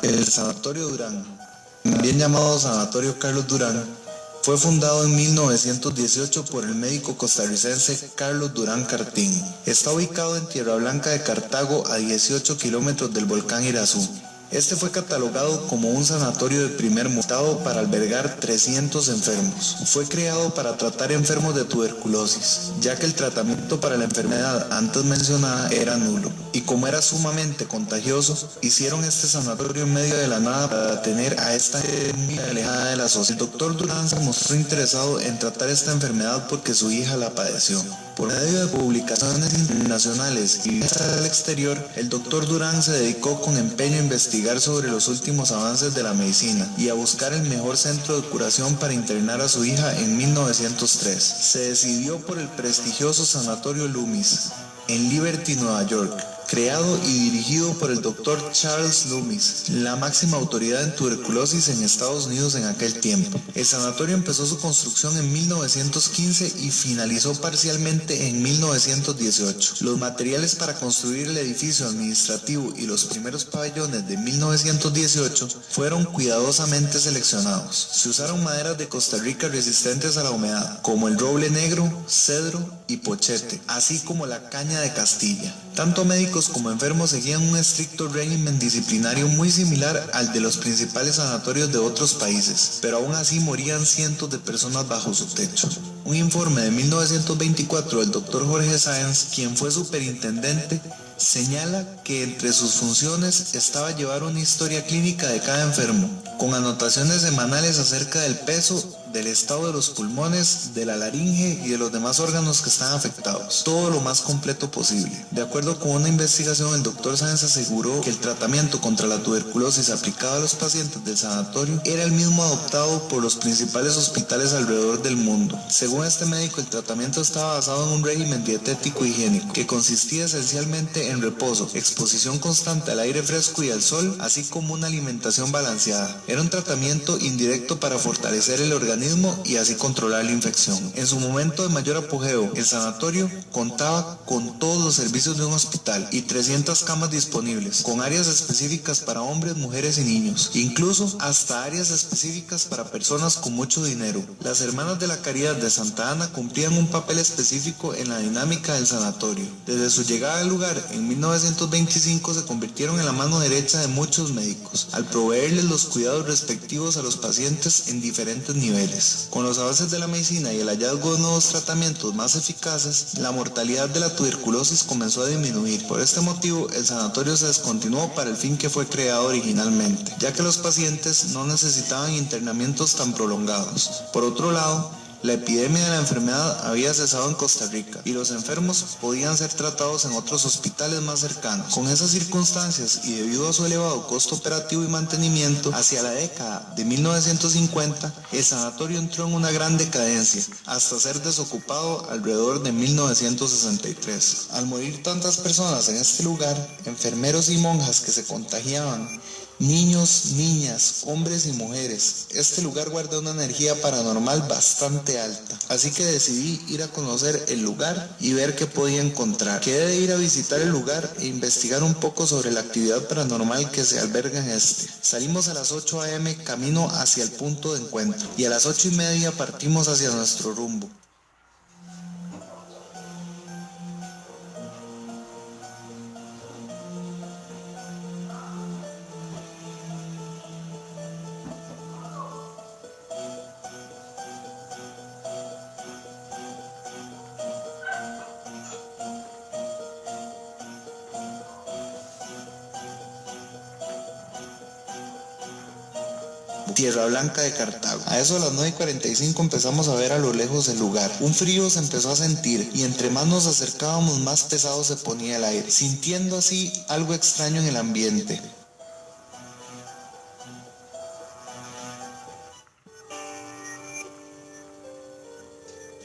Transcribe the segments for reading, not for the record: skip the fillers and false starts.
El Sanatorio Durán, bien llamado Sanatorio Carlos Durán, fue fundado en 1918 por el médico costarricense Carlos Durán Cartín. Está ubicado en Tierra Blanca de Cartago, a 18 kilómetros del volcán Irazú. Este fue catalogado como un sanatorio de primer mundo para albergar 300 enfermos. Fue creado para tratar enfermos de tuberculosis, ya que el tratamiento para la enfermedad antes mencionada era nulo. Y como era sumamente contagioso, hicieron este sanatorio en medio de la nada para tener a esta gente muy alejada de la sociedad. El doctor Durán se mostró interesado en tratar esta enfermedad porque su hija la padeció. Por medio de publicaciones internacionales y viajes al exterior, el doctor Durán se dedicó con empeño a investigar sobre los últimos avances de la medicina y a buscar el mejor centro de curación para internar a su hija en 1903. Se decidió por el prestigioso Sanatorio Loomis, en Liberty, Nueva York, creado y dirigido por el Dr. Charles Loomis, la máxima autoridad en tuberculosis en Estados Unidos en aquel tiempo. El sanatorio empezó su construcción en 1915 y finalizó parcialmente en 1918. Los materiales para construir el edificio administrativo y los primeros pabellones de 1918 fueron cuidadosamente seleccionados. Se usaron maderas de Costa Rica resistentes a la humedad, como el roble negro, cedro y pochete, así como la caña de Castilla. Tanto médicos como enfermos seguían un estricto régimen disciplinario muy similar al de los principales sanatorios de otros países, pero aún así morían cientos de personas bajo su techo. Un informe de 1924 del Dr. Jorge Sáenz, quien fue superintendente, señala que entre sus funciones estaba llevar una historia clínica de cada enfermo, con anotaciones semanales acerca del peso, del estado de los pulmones, de la laringe y de los demás órganos que están afectados, todo lo más completo posible. De acuerdo con una investigación, el doctor Sáenz aseguró que el tratamiento contra la tuberculosis aplicado a los pacientes del sanatorio era el mismo adoptado por los principales hospitales alrededor del mundo. Según este médico, el tratamiento estaba basado en un régimen dietético higiénico que consistía esencialmente en reposo, exposición constante al aire fresco y al sol, así como una alimentación balanceada. Era un tratamiento indirecto para fortalecer el organismo y así controlar la infección. En su momento de mayor apogeo, el sanatorio contaba con todos los servicios de un hospital y 300 camas disponibles, con áreas específicas para hombres, mujeres y niños, incluso hasta áreas específicas para personas con mucho dinero. Las Hermanas de la Caridad de Santa Ana cumplían un papel específico en la dinámica del sanatorio. Desde su llegada al lugar en 1925 se convirtieron en la mano derecha de muchos médicos, al proveerles los cuidados respectivos a los pacientes en diferentes niveles. Con los avances de la medicina y el hallazgo de nuevos tratamientos más eficaces, la mortalidad de la tuberculosis comenzó a disminuir. Por este motivo, el sanatorio se descontinuó para el fin que fue creado originalmente, ya que los pacientes no necesitaban internamientos tan prolongados. Por otro lado, la epidemia de la enfermedad había cesado en Costa Rica y los enfermos podían ser tratados en otros hospitales más cercanos. Con esas circunstancias y debido a su elevado costo operativo y mantenimiento, hacia la década de 1950, el sanatorio entró en una gran decadencia, hasta ser desocupado alrededor de 1963. Al morir tantas personas en este lugar, enfermeros y monjas que se contagiaban Niños, niñas, hombres y mujeres. Este lugar guarda una energía paranormal bastante alta, así que decidí ir a conocer el lugar y ver qué podía encontrar. Quedé de ir a visitar el lugar e investigar un poco sobre la actividad paranormal que se alberga en este. Salimos a las 8 a.m. camino hacia el punto de encuentro y a las 8:30 partimos hacia nuestro rumbo. Tierra Blanca de Cartago. A eso de las 9:45 empezamos a ver a lo lejos el lugar. Un frío se empezó a sentir y entre más nos acercábamos más pesado se ponía el aire, sintiendo así algo extraño en el ambiente.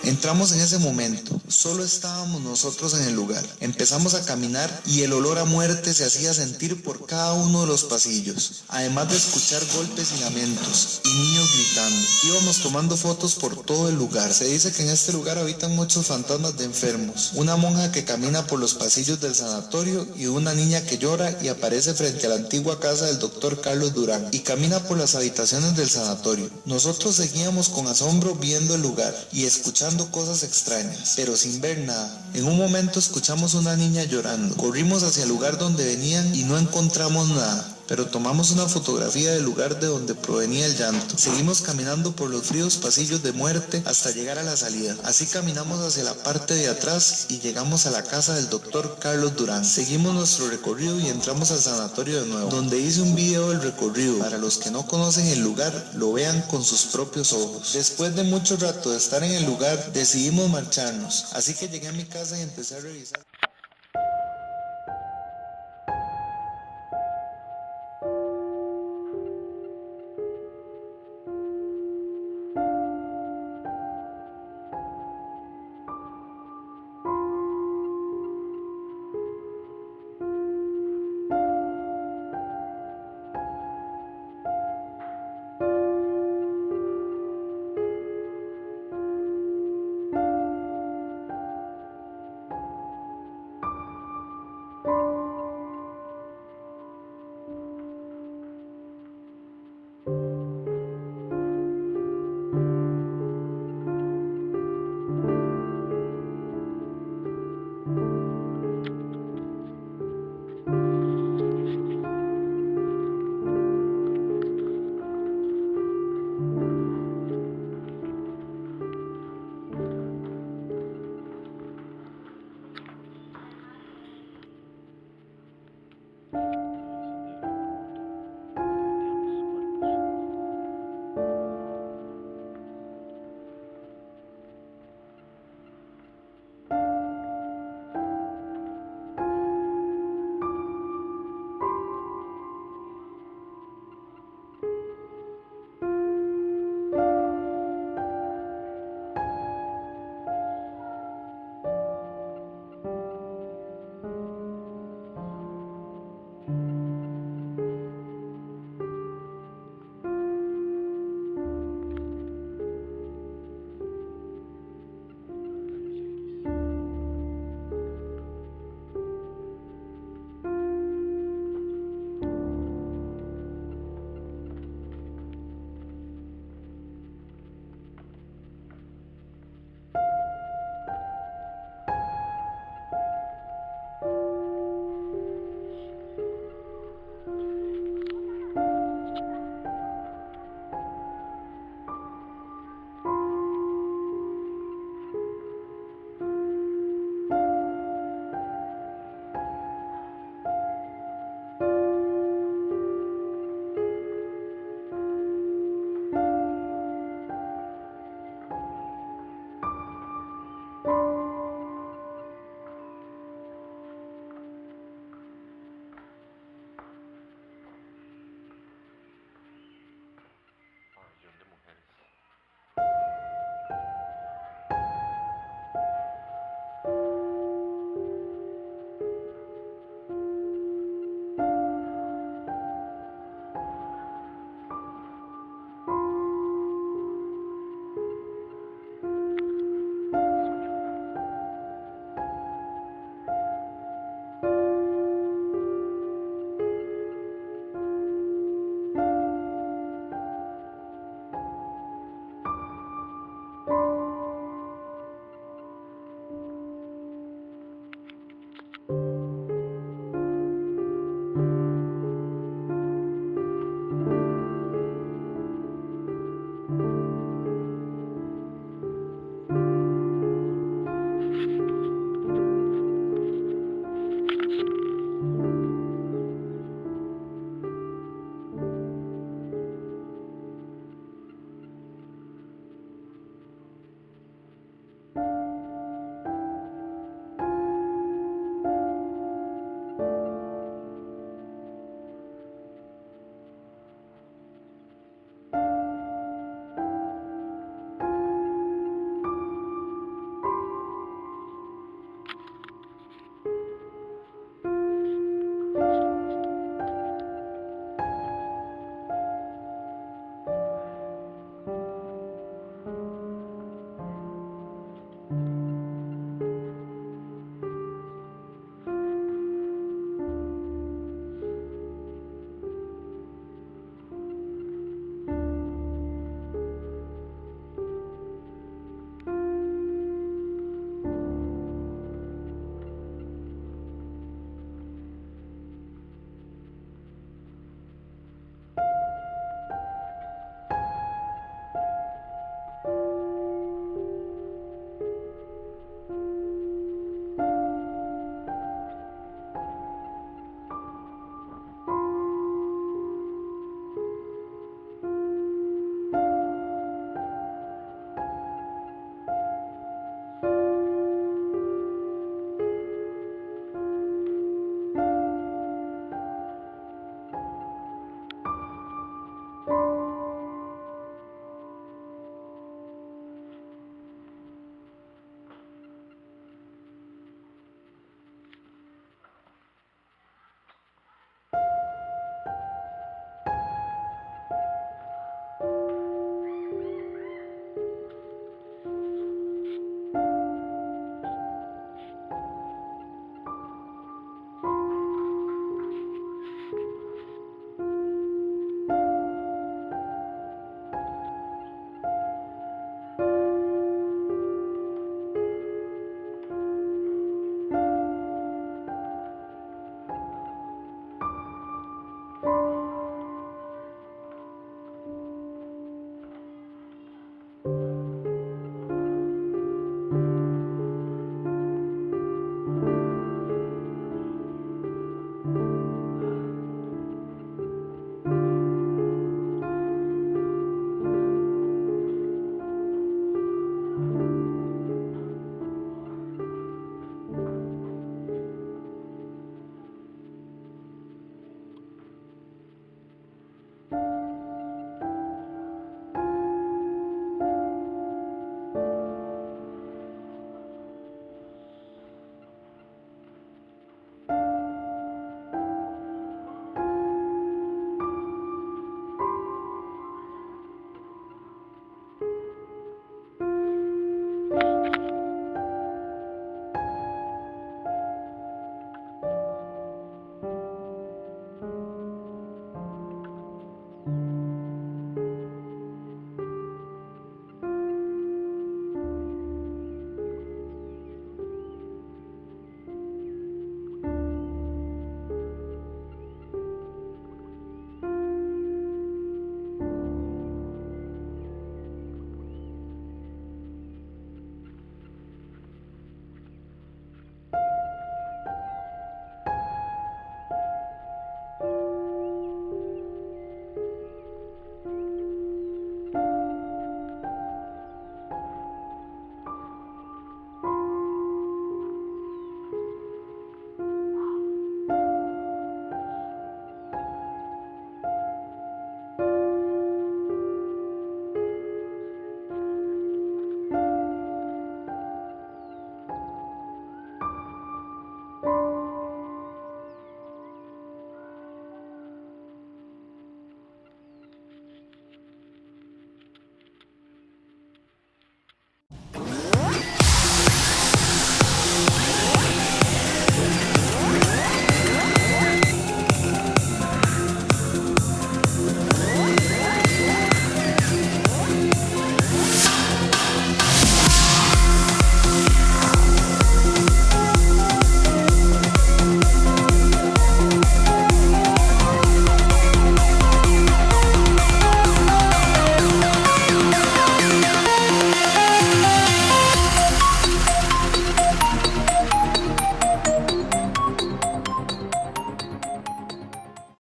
Entramos en ese momento, solo estábamos nosotros en el lugar. Empezamos a caminar y el olor a muerte se hacía sentir por cada uno de los pasillos, además de escuchar golpes y lamentos, y niños gritando. Íbamos tomando fotos por todo el lugar. Se dice que en este lugar habitan muchos fantasmas de enfermos, una monja que camina por los pasillos del sanatorio y una niña que llora y aparece frente a la antigua casa del doctor Carlos Durán y camina por las habitaciones del sanatorio. Nosotros seguíamos con asombro viendo el lugar y escuchando cosas extrañas, pero sin ver nada. En un momento escuchamos una niña llorando. Corrimos hacia el lugar donde venían y no encontramos nada, pero tomamos una fotografía del lugar de donde provenía el llanto. Seguimos caminando por los fríos pasillos de muerte hasta llegar a la salida. Así caminamos hacia la parte de atrás y llegamos a la casa del doctor Carlos Durán. Seguimos nuestro recorrido y entramos al sanatorio de nuevo, donde hice un video del recorrido. Para los que no conocen el lugar, lo vean con sus propios ojos. Después de mucho rato de estar en el lugar, decidimos marcharnos. Así que llegué a mi casa y empecé a revisar.